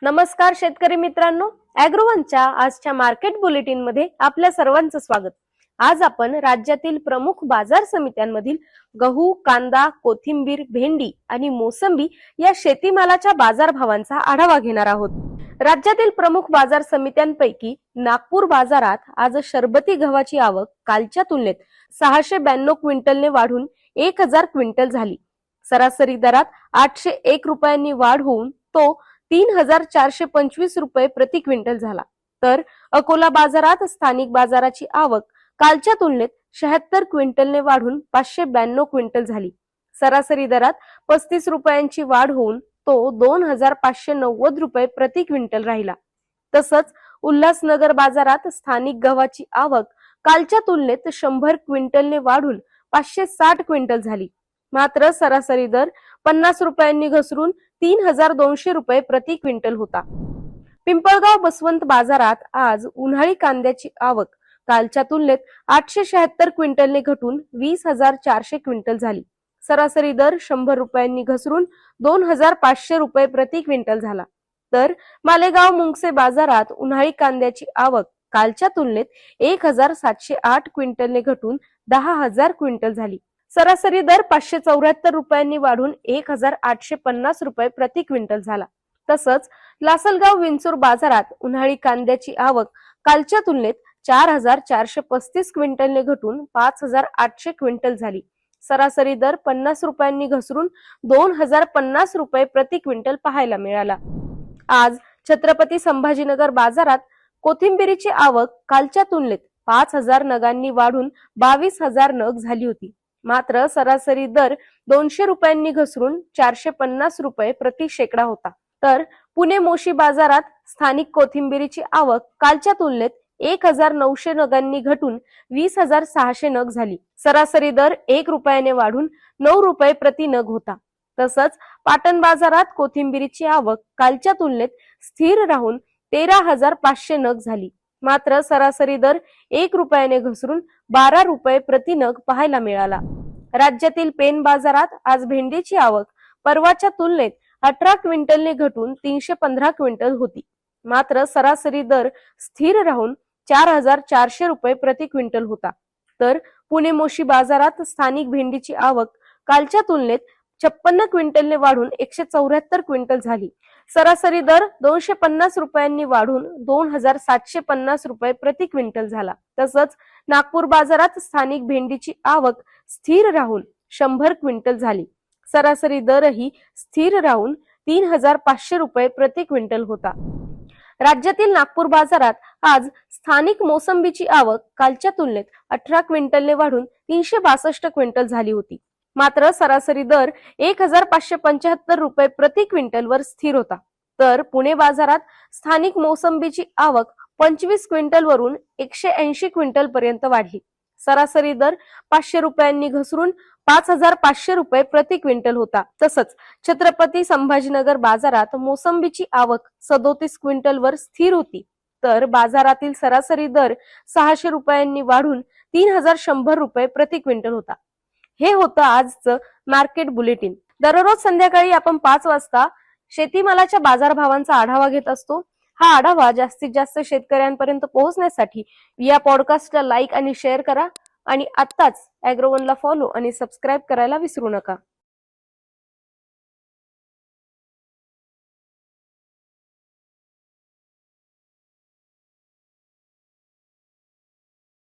नमस्कार शेतकरी मित्रांनो, ॲग्रोवनच्या आजच्या मार्केट बुलेटिन मध्ये आपल्या सर्वांचं स्वागत। आज आपण राज्यातील प्रमुख बाजार समित्यांमधील गहू, कांदा, कोथिंबीर, भेंडी आणि मोसंबी या शेतीमालाच्या बाजारभावांचा आढावा घेणार आहोत। राज्यातील प्रमुख बाजार समित्यांपैकी नागपूर बाजारात आज शरबती गव्हाची आवक कालच्या तुलनेत 692 क्विंटलने वाढून 1000 क्विंटल झाली। सरासरी दरात 801 रुपयांनी वाढ होऊन तो 3425 रुपये प्रति क्विंटल झाला। तर अकोला बाजारात स्थानिक बाजाराची आवक कालच्या तुलनेत 76 क्विंटलने वाढून 592 क्विंटल झाली। सरासरी दरात 35 रुपयांची वाढ होऊन तो 2590 रुपये प्रति क्विंटल राहिला। तसंच उल्हासनगर बाजारात स्थानिक गव्हाची आवक कालच्या तुलनेत 100 क्विंटलने वाढून 560 क्विंटल झाली। मात्र सरासरी दर 50 रुपयांनी घसरून 3200 रुपये प्रति क्विंटल होता। पिंपळगाव बसवंत बाजारात आज उन्हाळी कांद्याची आवक कालच्या तुलनेत 876 क्विंटलने घटून 20400 क्विंटल झाली। सरासरी दर 100 रुपयांनी घसरून 2500 रुपये प्रति क्विंटल झाला। तर मालेगाव मुंगसे बाजारात उन्हाळी कांद्याची आवक कालच्या तुलनेत 1708 क्विंटलने घटून 10000 क्विंटल झाली। सरासरी दर 574 रुपयांनी वाढून 1850 रुपये प्रति क्विंटल झाला। तसंच लासलगाव विंचूर बाजारात उन्हाळी कांद्याची आवक कालच्या तुलनेत 4435 क्विंटलने घटून 5800 क्विंटल झाली। सरासरी दर 50 रुपयांनी घसरून 2050 रुपये प्रति क्विंटल पाहायला मिळाला। आज छत्रपती संभाजीनगर बाजारात कोथिंबीरीची आवक कालच्या तुलनेत 5000 नगांनी वाढून 22000 नग झाली होती। मात्र सरासरी दर 200 रुपयांनी घसरून 450 रुपये प्रति शेकडा होता। तर पुणे मोशी बाजारात स्थानिक कोथिंबीरीची आवक कालच्या तुलनेत 1900 नगांनी घटून 20600 नग झाली। सरासरी दर 1 रुपयाने वाढून 9 रुपये प्रति नग होता। तसंच पाटण बाजारात कोथिंबीरीची आवक कालच्या तुलनेत स्थिर राहून 13500 नग झाली। मात्र सरासरी दर 1 रुपयाने घसरून 12 रुपये प्रति नग पाहायला मिळाला। राज्यातील पेन बाजारात आज भेंडीची आवक परवाच्या तुलनेत 18 क्विंटलने घटून 315 क्विंटल होती। मात्र सरासरी दर स्थिर राहून 4400 रुपये प्रति क्विंटल होता। तर पुणे मोशी बाजारात स्थानिक भेंडीची आवक कालच्या तुलनेत 56 क्विंटलने वाढून 174 क्विंटल झाली। सरासरी दर 250 रुपयांनी वाढून 2750 रुपये प्रति क्विंटल झाला। तसंच नागपूर बाजारात स्थानिक भेंडीची आवक स्थिर राहून 100 क्विंटल झाली। सरासरी दरही स्थिर राहून 3500 रुपये प्रति क्विंटल होता। राज्यातील नागपूर बाजारात आज स्थानिक मोसंबीची आवक कालच्या तुलनेत 18 क्विंटलने वाढून 362 क्विंटल झाली होती। मात्र सरासरी दर 1575 रुपये प्रति क्विंटल वर स्थिर होता। तर पुणे बाजारात स्थानिक मोसंबीची आवक 25 क्विंटल वरून 180 क्विंटल पर्यंत वाढली। सरासरी दर 500 रुपयांनी घसरून 5500 रुपये प्रति क्विंटल होता। तसंच छत्रपती संभाजीनगर बाजारात मोसंबीची आवक 37 क्विंटल वर स्थिर होती। तर बाजारातील सरासरी दर 600 रुपयांनी वाढून 3100 रुपये प्रति क्विंटल होता। हे होतं आजचं मार्केट बुलेटिन। दररोज संध्याकाळी आपण 5 वाजता शेतीमालाच्या बाजारभावांचा आढावा घेत असतो। हा आढावा जास्तीत जास्त शेतकऱ्यांपर्यंत पोहोचण्यासाठी या पॉडकास्टला लाईक आणि शेअर करा आणि आत्ताच ॲग्रोवनला फॉलो आणि सबस्क्राईब करायला विसरू नका।